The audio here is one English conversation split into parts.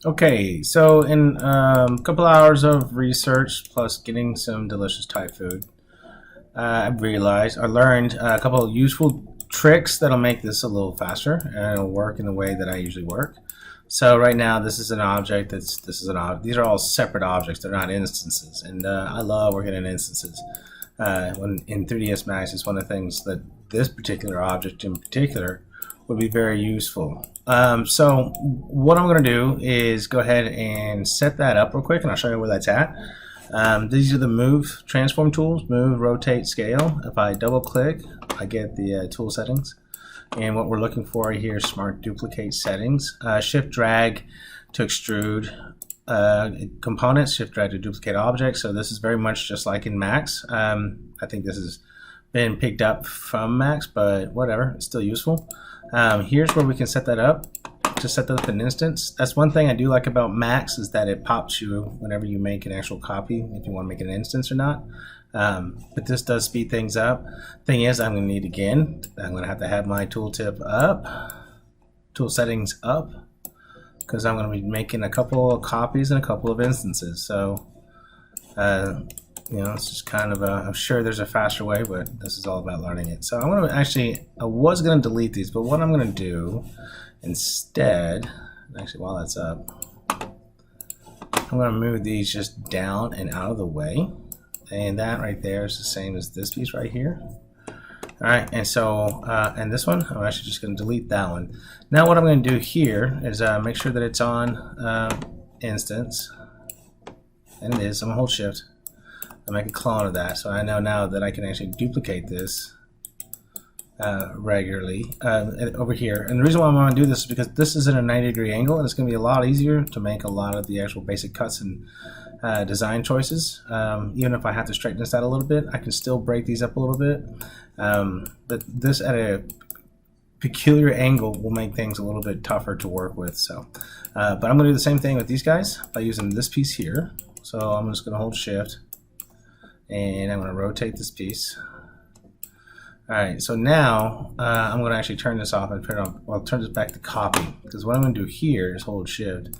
Okay, so in a couple hours of research plus getting some delicious Thai food, I learned a couple of useful tricks that'll make this a little faster and it'll work in the way that I usually work. So right now, this is an object. These are all separate objects. They're not instances, and I love working in instances. When in 3ds Max, it's one of the things that this particular object in particular would be very useful. So what I'm going to do is go ahead and set that up real quick, and I'll show you where that's at. These are the move transform tools: move, rotate, scale. If I double click, I get the tool settings. And what we're looking for here is smart duplicate settings. Shift drag to extrude components, shift drag to duplicate objects. So this is very much just like in Max. I think this has been picked up from Max, but whatever, it's still useful. Here's where we can set that up. To set that up an instance. That's one thing I do like about Max, is that it pops you whenever you make an actual copy, if you want to make an instance or not. But this does speed things up. Thing is, I'm going to need again, I'm going to have my tooltip up, tool settings up, because I'm going to be making a couple of copies and a couple of instances. So, it's just kind of I'm sure there's a faster way, but this is all about learning it. So I'm going to I was going to delete these, but what I'm going to do instead, actually while that's up, I'm going to move these just down and out of the way. And that right there is the same as this piece right here. All right, and so, and this one, I'm actually just going to delete that one. Now what I'm going to do here is make sure that it's on instance. And it is. I'm going to hold shift. I'll make a clone of that, so I know now that I can actually duplicate this regularly over here. And the reason why I'm going to do this is because this is at a 90-degree angle, and it's going to be a lot easier to make a lot of the actual basic cuts and design choices. Even if I have to straighten this out a little bit, I can still break these up a little bit. But this at a peculiar angle will make things a little bit tougher to work with. So, but I'm going to do the same thing with these guys by using this piece here. So I'm just going to hold shift, and I'm going to rotate this piece. All right, so now I'm going to actually turn this off and turn it on. Well, turn this back to copy, because what I'm going to do here is hold shift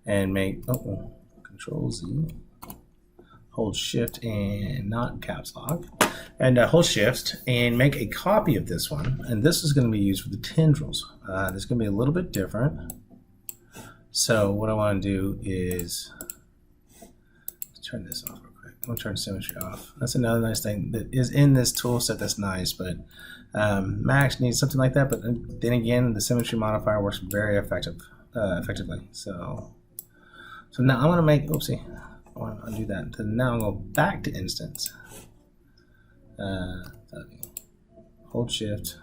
and make Control Z, hold shift and not caps lock, and hold shift and make a copy of this one. And this is going to be used for the tendrils. This is going to be a little bit different. So what I want to do is turn this off. I'm going to turn symmetry off. That's another nice thing that is in this tool set that's nice, but Max needs something like that. But then again, the symmetry modifier works very effectively. So now I'm going to make, oopsie, I want to undo that. So now I'm going to go back to instance. Hold shift.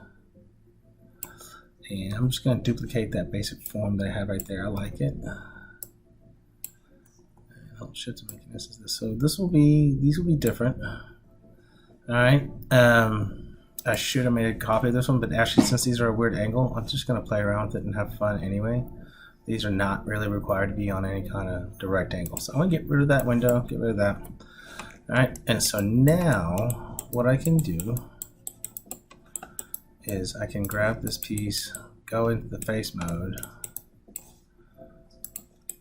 And I'm just going to duplicate that basic form that I have right there. I like it. Hold shift to make this. So these will be different. All right. I should have made a copy of this one, but actually, since these are a weird angle, I'm just going to play around with it and have fun anyway. These are not really required to be on any kind of direct angle. So I'm going to get rid of that window, get rid of that. All right. And so now what I can do is I can grab this piece, go into the face mode,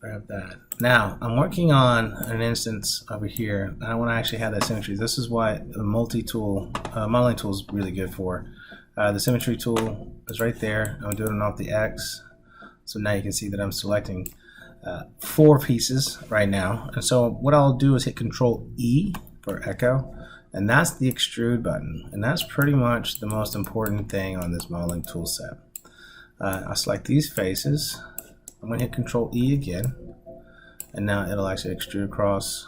grab that. Now I'm working on an instance over here. I want to actually have that symmetry. This is why the multi-tool modeling tool is really good for. The symmetry tool is right there. I'm doing it off the X, so now you can see that I'm selecting 4 pieces right now. And so what I'll do is hit Control E for echo, and that's the extrude button. And that's pretty much the most important thing on this modeling tool set. I'll select these faces. I'm going to hit Control E again, and now it'll actually extrude across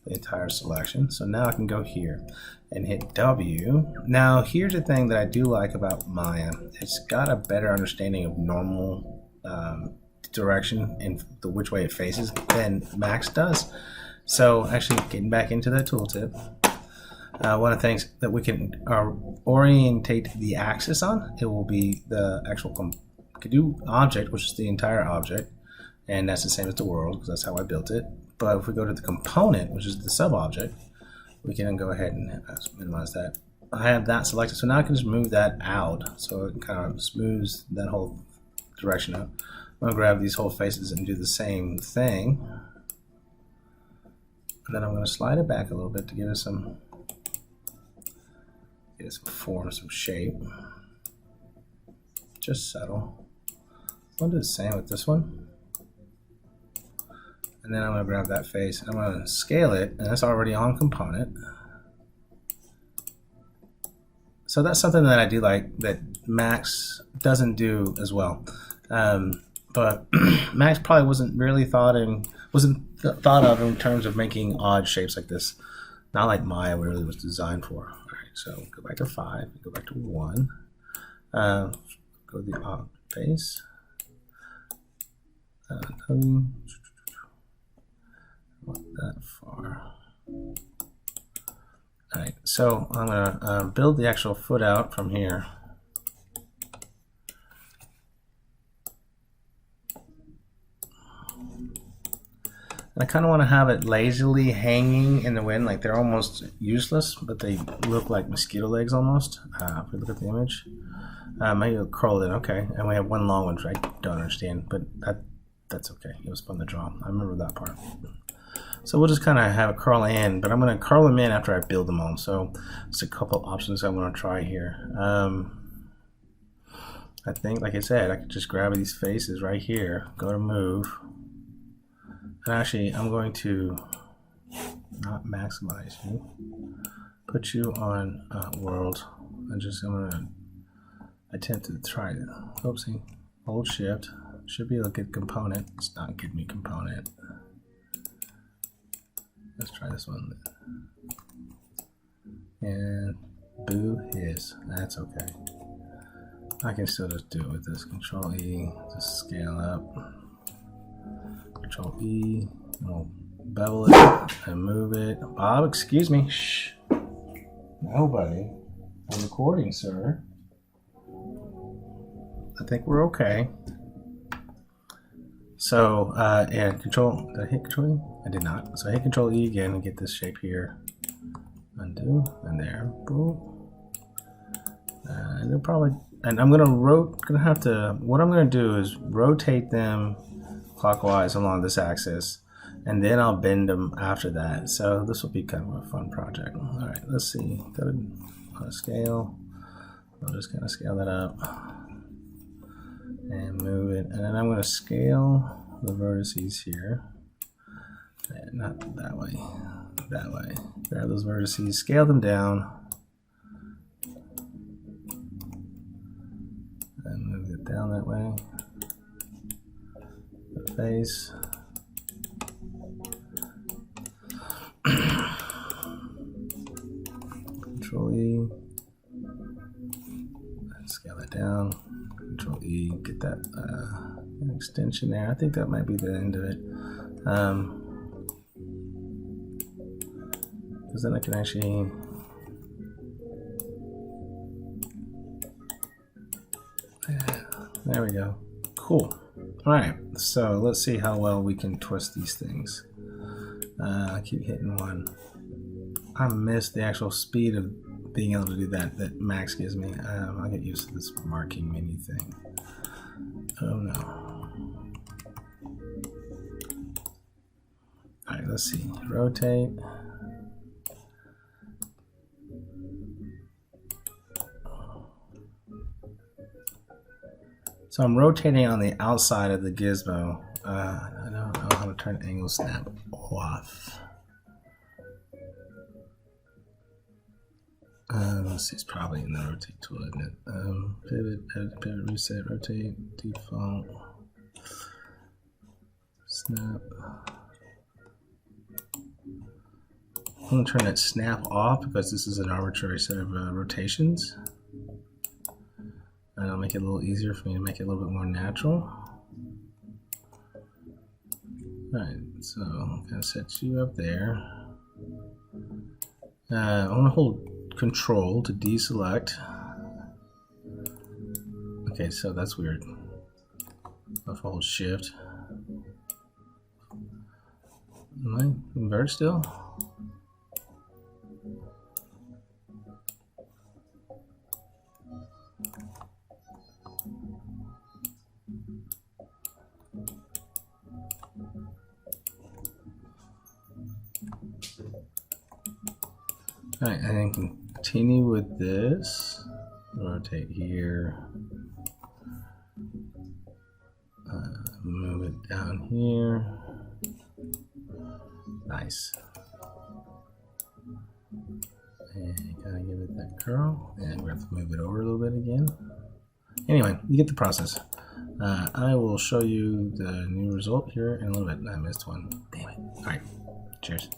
the entire selection. So now I can go here and hit W. Now here's the thing that I do like about Maya. It's got a better understanding of normal direction and the which way it faces than Max does. So actually getting back into that tooltip, one of the things that we can orientate the axis on, it will be the actual could do object, which is the entire object, and that's the same as the world because that's how I built it. But if we go to the component, which is the sub object, we can then go ahead and minimize that. I have that selected, so now I can just move that out so it kind of smooths that whole direction up. I'm going to grab these whole faces and do the same thing. And then I'm going to slide it back a little bit to give it some form, some shape. Just subtle. I'll do the same with this one. And then I'm going to grab that face and I'm going to scale it, and it's already on component. So that's something that I do like that Max doesn't do as well. But Max probably wasn't thought of in terms of making odd shapes like this. Not like Maya really was designed for. All right, so go back to 5, go back to 1. Go to the face. Not that far. All right, so I'm gonna build the actual foot out from here. And I kind of want to have it lazily hanging in the wind, like they're almost useless, but they look like mosquito legs almost. If we look at the image, maybe it'll curl in. Okay, and we have one long one, which I don't understand, but that's okay. It was fun to draw. I remember that part. So we'll just kind of have it curl in, but I'm going to curl them in after I build them all. So there's a couple options I want to try here. I think, like I said, I could just grab these faces right here, go to move. And actually, I'm going to not maximize you, put you on world, and I'm going to attempt to try it. Oopsie, hold shift, should be able to get component. It's not giving me component. Let's try this one. And boo his. That's okay. I can still just do it with this. Control E, just scale up. Control E, and we'll bevel it and move it. Bob, excuse me. Shh. Nobody. I'm recording, sir. I think we're okay. So, yeah, control, did I hit control E? I did not. So I hit control E again and get this shape here. Undo, and there, boom. And they're probably, and I'm what I'm gonna do is rotate them clockwise along this axis, and then I'll bend them after that. So this will be kind of a fun project. All right, let's see, go to scale. I'll just kind of scale that up and move it, and then I'm going to scale the vertices here. And not that way, that way. Grab those vertices, scale them down, and move it down that way. The face. Control E, and scale it down. Control E, get that extension there. I think that might be the end of it. Because then I can actually there we go. Cool. Alright, so let's see how well we can twist these things. I keep hitting one. I miss the actual speed of being able to do that Max gives me. I'll get used to this marking menu thing. Oh no. Alright, let's see. Rotate. So I'm rotating on the outside of the gizmo. I don't know how to turn angle snap off. Let's see, it's probably in the rotate tool, isn't it? Pivot, edit, pivot, reset, rotate, default, snap. I'm going to turn that snap off because this is an arbitrary set of rotations. And it'll make it a little easier for me to make it a little bit more natural. Alright, so I'm going to set you up there. I want to hold Control to deselect. Okay, so that's weird. I'll hold Shift. Am I invert still? Alright, and then continue with this. Rotate here. Move it down here. Nice. And kind of give it that curl. And we have to move it over a little bit again. Anyway, you get the process. I will show you the new result here in a little bit. I missed one. Damn it. Alright. Cheers.